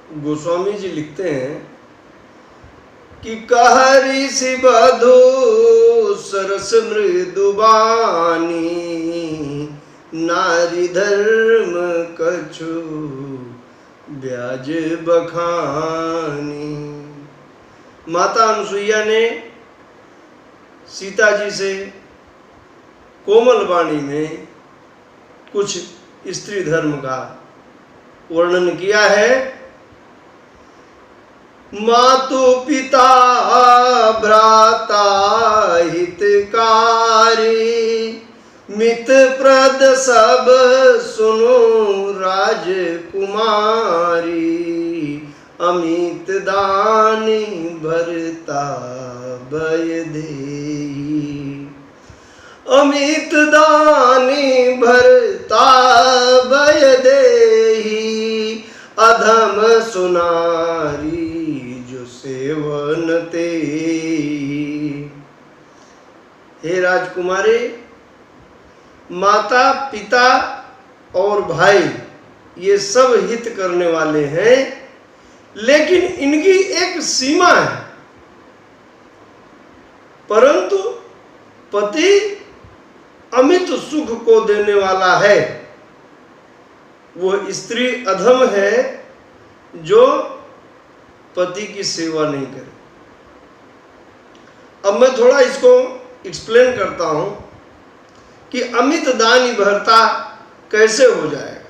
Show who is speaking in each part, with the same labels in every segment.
Speaker 1: गोस्वामी जी लिखते हैं कि कहरी सी बधु सरस मृदुबानी, नारी धर्म कछु ब्याज बखानी। माता अनुसुईया ने सीता जी से कोमल वाणी में कुछ स्त्री धर्म का वर्णन किया है। मातु पिता भ्राता हितकारी, मित प्रद सब सुनो राजकुमारी। अमित दानी भरता भय देई, अमित दानी भरता भय देई। अधम सुनारी जो सेवन ते। हे राजकुमारी, माता पिता और भाई ये सब हित करने वाले हैं, लेकिन इनकी एक सीमा है। परंतु पति अमित सुख को देने वाला है। वो स्त्री अधम है जो पति की सेवा नहीं करे। अब मैं थोड़ा इसको एक्सप्लेन करता हूं कि अमित दानी भरता कैसे हो जाएगा।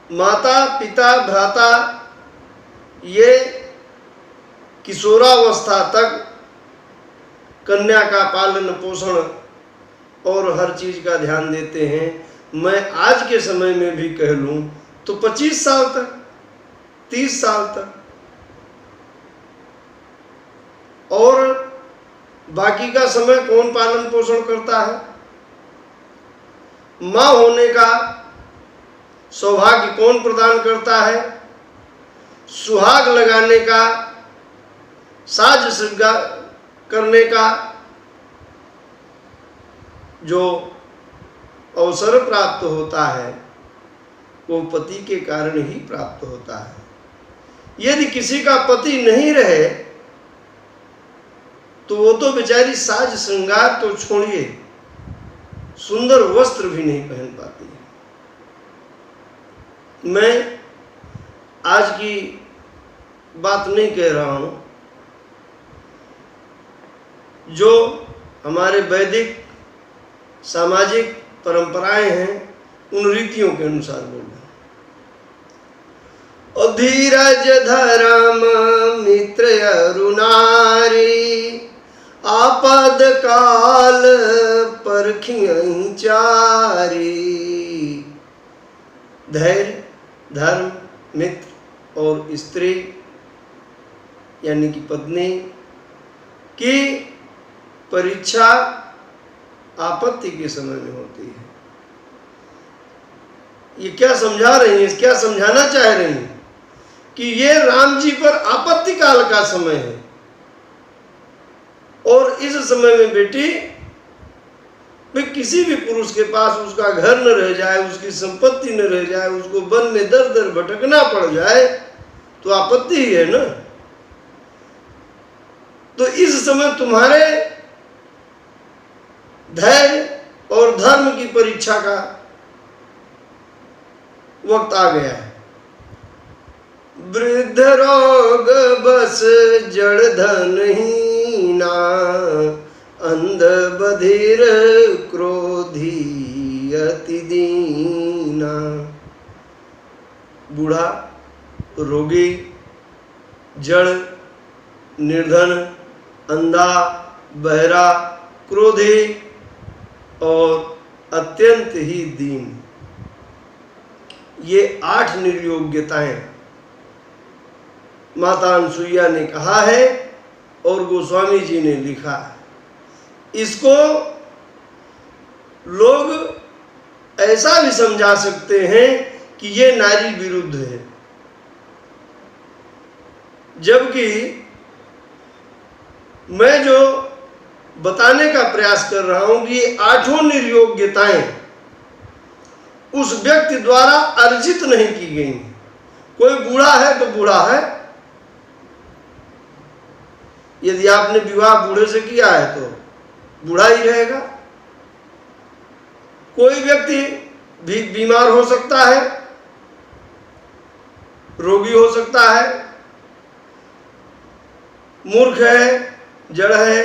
Speaker 1: माता पिता भ्राता ये किशोरावस्था तक कन्या का पालन पोषण और हर चीज का ध्यान देते हैं। मैं आज के समय में भी कह लूं तो 25 साल तक, 30 साल तक, और बाकी का समय कौन पालन पोषण करता है? मां होने का सौभाग्य कौन प्रदान करता है? सुहाग लगाने का, साज श्रृंगार करने का जो अवसर प्राप्त होता है वो पति के कारण ही प्राप्त होता है। यदि किसी का पति नहीं रहे तो वो तो बेचारी साज श्रृंगार तो छोड़िए, सुंदर वस्त्र भी नहीं पहन पाती है। मैं आज की बात नहीं कह रहा हूं, जो हमारे वैदिक सामाजिक परंपराएं हैं उन रीतियों के अनुसार बोल रहे हैं। धीरज धर्म मित्र अरुणारी, आपद काल परखियहि चारी। धैर्य, धर्म, मित्र और स्त्री यानी कि पत्नी की परीक्षा आपत्ति के समय में होती है। ये क्या समझा रही हैं, क्या समझाना चाह रही हैं कि ये राम जी पर आपत्ति काल का समय है, और इस समय में बेटी भाई किसी भी पुरुष के पास उसका घर न रह जाए, उसकी संपत्ति न रह जाए, उसको वन में दर दर भटकना पड़ जाए तो आपत्ति ही है ना। तो इस समय तुम्हारे धैर्य और धर्म की परीक्षा का वक्त आ गया है। वृद्ध रोग बस जड़ धनहीना, अंध बधिर क्रोधी अति दीना। बूढ़ा, रोगी, जड़, निर्धन, अंधा, बहरा, क्रोधी और अत्यंत ही दीन, ये 8 निर्योग्यताएं माता अनुसुईया ने कहा है और गोस्वामी जी ने लिखा है। इसको लोग ऐसा भी समझा सकते हैं कि ये नारी विरुद्ध है, जबकि मैं जो बताने का प्रयास कर रहा हूं कि ये 8 निर्योग्यताएं उस व्यक्ति द्वारा अर्जित नहीं की गई। कोई बूढ़ा है तो बूढ़ा है, यदि आपने विवाह बूढ़े से किया है तो बूढ़ा ही रहेगा। कोई व्यक्ति भी बीमार हो सकता है, रोगी हो सकता है, मूर्ख है, जड़ है,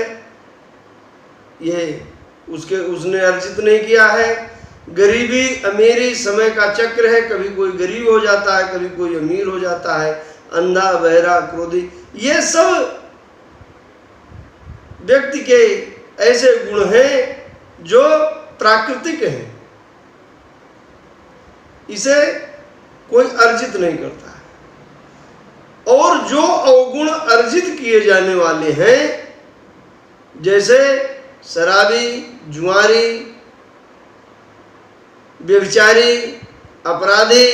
Speaker 1: ये उसने अर्जित नहीं किया है। गरीबी अमीरी समय का चक्र है, कभी कोई गरीब हो जाता है, कभी कोई अमीर हो जाता है, अंधा, बहरा, क्रोधी, ये सब व्यक्ति के ऐसे गुण हैं जो प्राकृतिक हैं, इसे कोई अर्जित नहीं करता है। और जो अवगुण अर्जित किए जाने वाले हैं, जैसे शराबी, जुआरी, व्यभिचारी, अपराधी,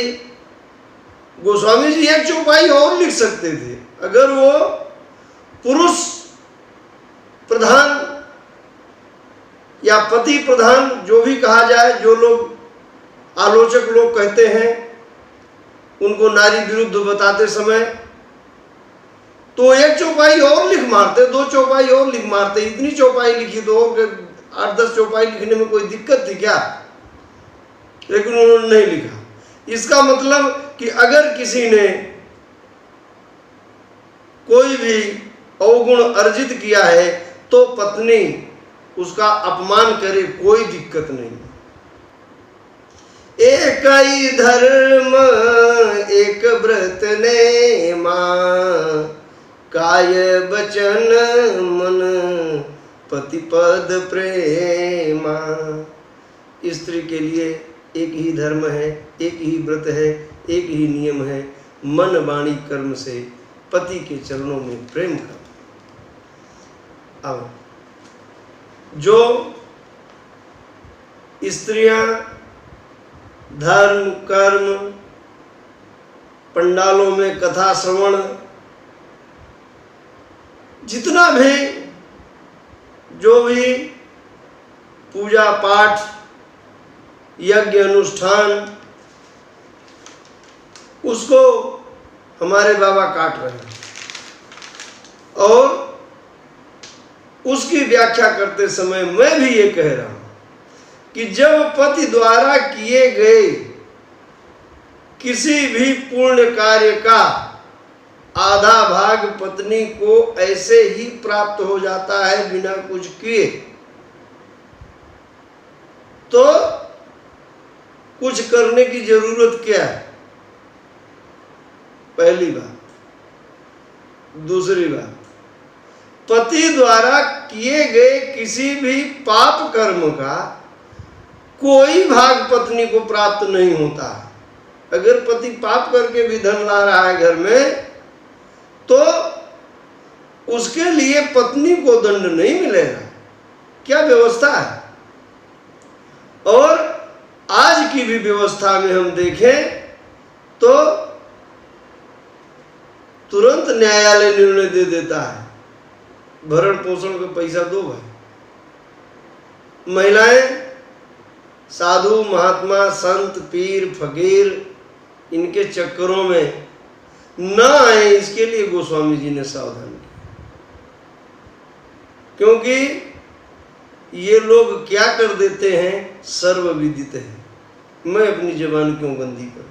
Speaker 1: गोस्वामी जी एक चौपाई और लिख सकते थे। अगर वो पुरुष प्रधान या पति प्रधान जो भी कहा जाए, जो लोग आलोचक लोग कहते हैं उनको नारी विरुद्ध बताते समय, तो एक चौपाई और लिख मारते, 2 चौपाई और लिख मारते। इतनी चौपाई लिखी तो 8-10 चौपाई लिखने में कोई दिक्कत थी क्या? लेकिन उन्होंने नहीं लिखा। इसका मतलब कि अगर किसी ने कोई भी अवगुण अर्जित किया है तो पत्नी उसका अपमान करे, कोई दिक्कत नहीं। एक ही धर्म एक व्रत ने मां, काय बचन मन पति पद प्रेमा। स्त्री के लिए एक ही धर्म है, एक ही व्रत है, एक ही नियम है, मन वाणी कर्म से पति के चरणों में प्रेम कर। अब जो स्त्रियां धर्म, कर्म, पंडालों में कथा श्रवण, जितना भी जो भी पूजा पाठ, यज्ञ अनुष्ठान, उसको हमारे बाबा काट रहे हैं। और उसकी व्याख्या करते समय मैं भी ये कह रहा हूं कि जब पति द्वारा किए गए किसी भी पुण्य कार्य का आधा भाग पत्नी को ऐसे ही प्राप्त हो जाता है बिना कुछ किए, तो कुछ करने की जरूरत क्या है? पहली बात। दूसरी बात, पति द्वारा किए गए किसी भी पाप कर्म का कोई भाग पत्नी को प्राप्त नहीं होता। अगर पति पाप करके भी धन ला रहा है घर में, तो उसके लिए पत्नी को दंड नहीं मिलेगा। क्या व्यवस्था है? और आज की भी व्यवस्था में हम देखें तो तुरंत न्यायालय निर्णय दे देता है, भरण पोषण का पैसा दो भाई। महिलाएं साधु, महात्मा, संत, पीर, फकीर, इनके चक्करों में न आए, इसके लिए गोस्वामी जी ने सावधान किया। क्योंकि ये लोग क्या कर देते हैं, सर्वविदित है। मैं अपनी जबान क्यों गंदी करूं?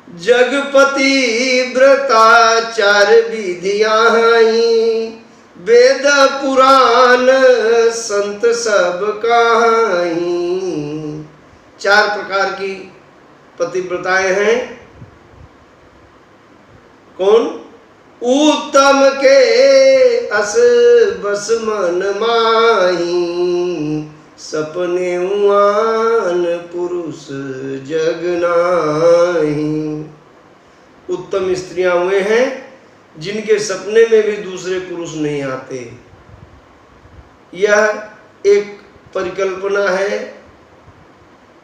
Speaker 1: जगपति व्रताचार विधियां हैं, वेद पुराण संत सब कहाई। 4 प्रकार की पतिव्रताएं हैं। कौन? उत्तम के अस बस मन माही, सपने उआन पुरुष जग नाही। उत्तम स्त्रियां हुए हैं जिनके सपने में भी दूसरे पुरुष नहीं आते। यह एक परिकल्पना है,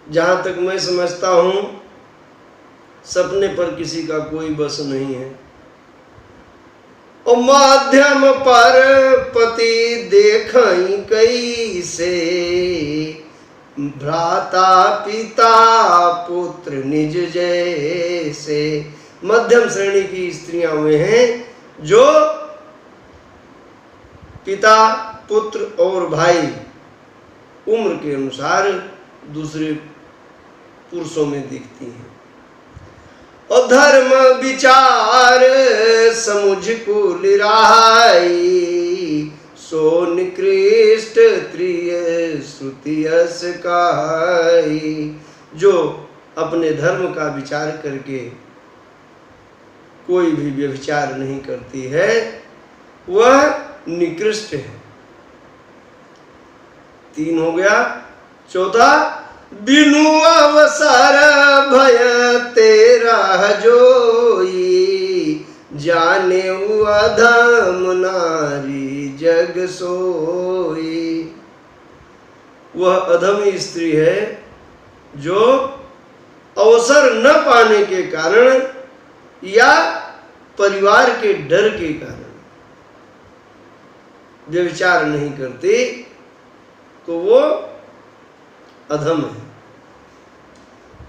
Speaker 1: जहां तक मैं समझता हूं सपने पर किसी का कोई बस नहीं है। और माध्यम पर पति देखई कैसे, भ्राता पिता पुत्र निज जैसे। मध्यम श्रेणी की स्त्रियां वे हैं जो पिता पुत्र और भाई उम्र के अनुसार दूसरे पुरुषों में दिखती हैं। और धर्म विचार समुझ कुल राई, सो निकृष्ट त्रिय श्रुति यस कहाई। जो अपने धर्म का विचार करके कोई भी व्यभिचार नहीं करती है वह निकृष्ट है। 3 हो गया। चौथा, बिनु अवसर भय तेरा जोई, जाने अधम नारी जग सोई। वह अधम स्त्री है जो अवसर न पाने के कारण या परिवार के डर के कारण व्यभिचार नहीं करती तो वो अधम है।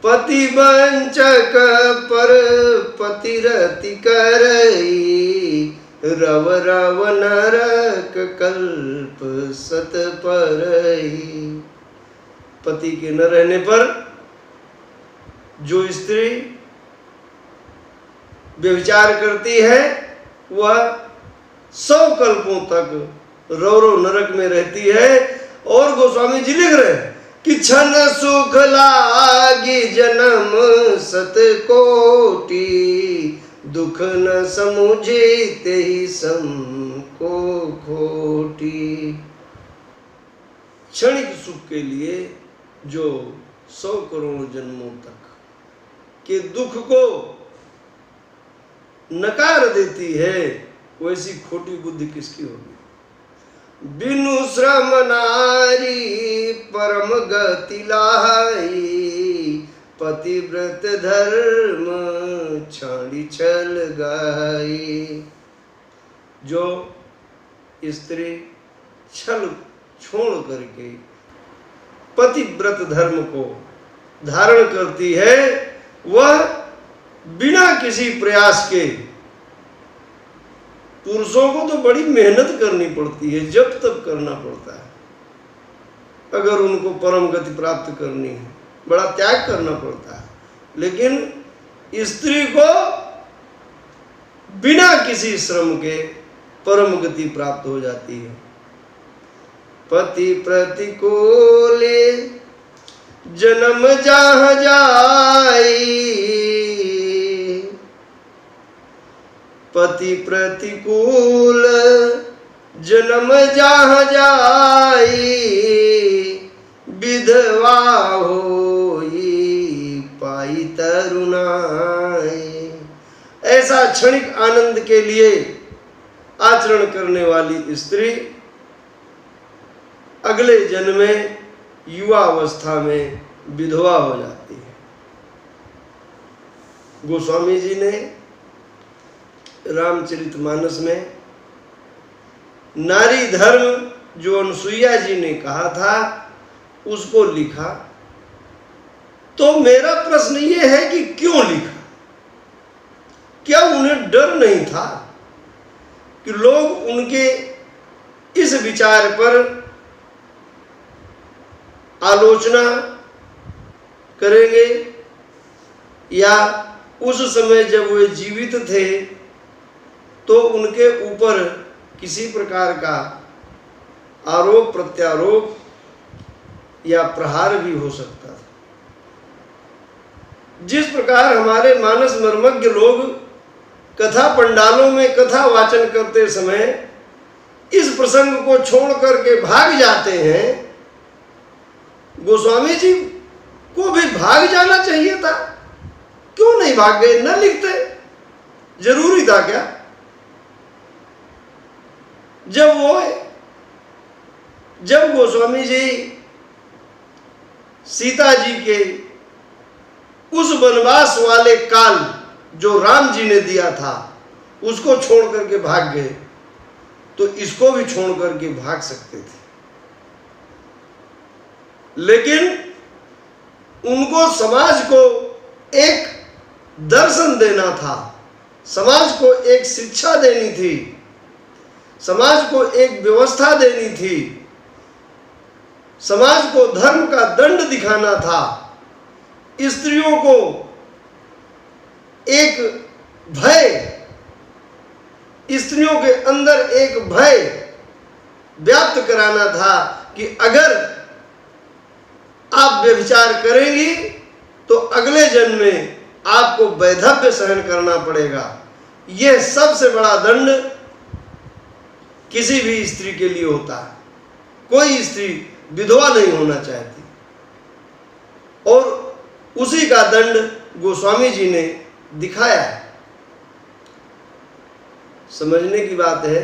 Speaker 1: पति वंचक पर पतिरति करई, रव रव नरक कल्प सत परई। पति के न रहने पर जो स्त्री व्यभिचार करती है वह 100 कल्पों तक रौ रौ नरक में रहती है। और गोस्वामी जी लिख रहे हैं कि क्षण सुख लागी जन्म सत कोटि, दुख न समुझे तेहि सम को खोटी। क्षणिक सुख के लिए जो 100 करोड़ जन्मों तक के दुख को नकार देती है वैसी खोटी बुद्धि किसकी होगी। बिनु श्रम नारी परम गति लाही, पतिव्रत धर्म छाड़ी छल गाई। जो स्त्री छल छोड़ करके पतिव्रत धर्म को धारण करती है वह बिना किसी प्रयास के, पुरुषों को तो बड़ी मेहनत करनी पड़ती है, जब तब करना पड़ता है अगर उनको परम गति प्राप्त करनी है, बड़ा त्याग करना पड़ता है। लेकिन स्त्री को बिना किसी श्रम के परम गति प्राप्त हो जाती है। पति प्रतिकूल जन्म जहाँ जाई, पति प्रतिकूल जन्म जहाँ जाई, विधवा होई पाई तरुणाई। ऐसा क्षणिक आनंद के लिए आचरण करने वाली स्त्री अगले जन्म में युवा अवस्था में विधवा हो जाती है। गोस्वामी जी ने रामचरितमानस में नारी धर्म जो अनुसुईया जी ने कहा था उसको लिखा। तो मेरा प्रश्न ये है कि क्यों लिखा? क्या उन्हें डर नहीं था कि लोग उनके इस विचार पर आलोचना करेंगे, या उस समय जब वे जीवित थे तो उनके ऊपर किसी प्रकार का आरोप प्रत्यारोप या प्रहार भी हो सकता था। जिस प्रकार हमारे मानस मर्मज्ञ लोग कथा पंडालों में कथा वाचन करते समय इस प्रसंग को छोड़ करके भाग जाते हैं, गोस्वामी जी को भी भाग जाना चाहिए था। क्यों नहीं भाग गए? न लिखते, जरूरी था क्या? जब गोस्वामी जी सीता जी के उस वनवास वाले काल जो राम जी ने दिया था उसको छोड़ करके भाग गए, तो इसको भी छोड़ करके भाग सकते थे। लेकिन उनको समाज को एक दर्शन देना था, समाज को एक शिक्षा देनी थी, समाज को एक व्यवस्था देनी थी, समाज को धर्म का दंड दिखाना था, स्त्रियों को एक भय, स्त्रियों के अंदर एक भय व्याप्त कराना था कि अगर आप व्यभिचार करेंगी तो अगले जन्म में आपको वैधव्य सहन करना पड़ेगा। यह सबसे बड़ा दंड किसी भी स्त्री के लिए होता है। कोई स्त्री विधवा नहीं होना चाहती, और उसी का दंड गोस्वामी जी ने दिखाया है। समझने की बात है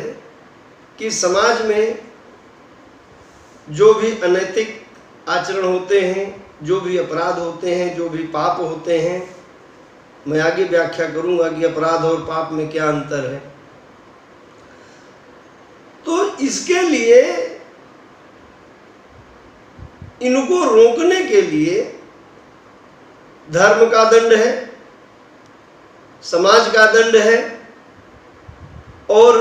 Speaker 1: कि समाज में जो भी अनैतिक आचरण होते हैं, जो भी अपराध होते हैं, जो भी पाप होते हैं, मैं आगे व्याख्या करूंगा कि अपराध और पाप में क्या अंतर है। तो इसके लिए, इनको रोकने के लिए धर्म का दंड है, समाज का दंड है और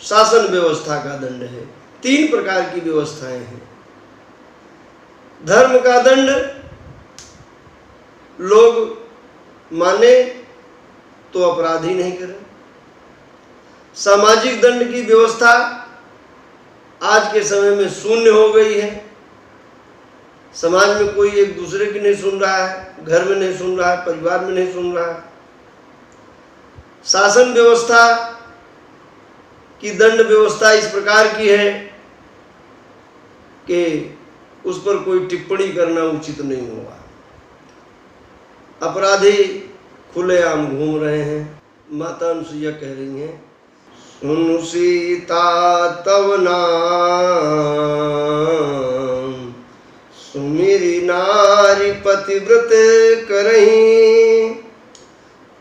Speaker 1: शासन व्यवस्था का दंड है। 3 प्रकार की व्यवस्थाएं हैं। धर्म का दंड लोग माने तो अपराध ही नहीं करें। सामाजिक दंड की व्यवस्था आज के समय में शून्य हो गई है। समाज में कोई एक दूसरे की नहीं सुन रहा है, घर में नहीं सुन रहा है, परिवार में नहीं सुन रहा है। शासन व्यवस्था की दंड व्यवस्था इस प्रकार की है कि उस पर कोई टिप्पणी करना उचित नहीं होगा। अपराधी खुलेआम घूम रहे हैं। माता अनुसुईया कह रही हैं, सुन सीता तव नाम, सुमिरी नारी पतिव्रत करहीं,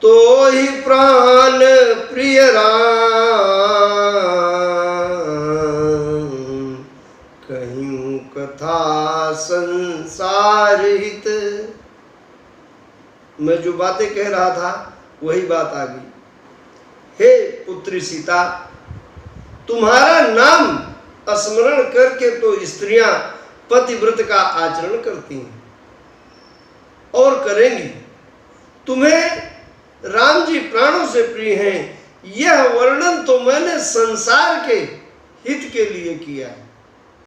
Speaker 1: तो ही प्राण प्रिय राम, कहीं कथा संसार हित। मैं जो बातें कह रहा था वही बात आ गई। हे पुत्री सीता, तुम्हारा नाम स्मरण करके तो स्त्रियां पतिव्रत का आचरण करती हैं और करेंगी। तुम्हें राम जी प्राणों से प्रिय हैं, यह वर्णन तो मैंने संसार के हित के लिए किया है।